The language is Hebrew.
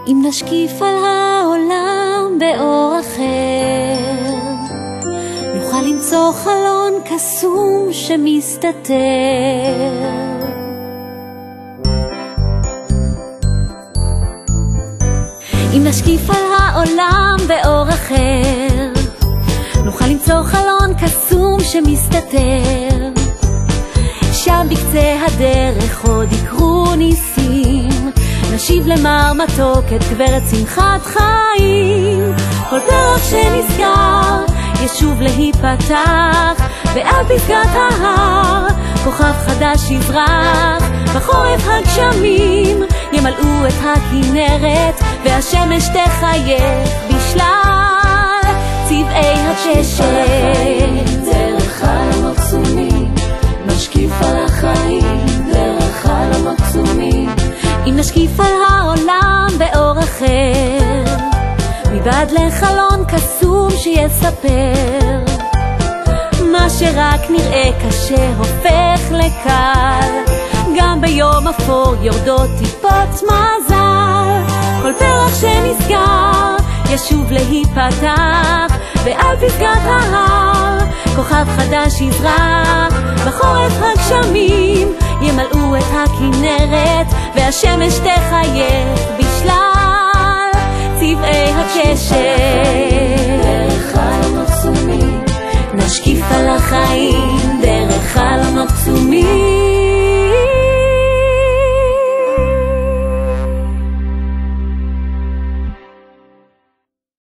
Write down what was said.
אם נשקיף על העולם באור אחר, נוכל למצוא חלון קסום שמסתתר. אם נשקיף על העולם באור אחר, נוכל למצוא חלון קסום שמסתתר. שם בקצה הדרך עוד יקרו ניסים, נשיב למר מתוק את גברת שמחת חיים. כל פרח שנסגר ישוב להיפתח, ועל פסגת ההר כוכב חדש יזרח. בחורף הגשמים ימלאו את הכנרת, והשמש תחייך בשלל צבעי הקשת. דרך חלום קסומים נשקיף על החיים, דרך חלום קסומים. אם נשקיף על העולם באור אחר, מבעד לחלון קסום שיספר, מה שרק נראה קשה הופך לקל, גם ביום אפור יורדות טיפות מזל. כל פרח שנסגר ישוב להיפתח, ועל פסגת ההר כוכב חדש יזרח. בחורף הגשמים ימלאו את הכנרת, והשמש תחייך בשלל צבעי הקשת.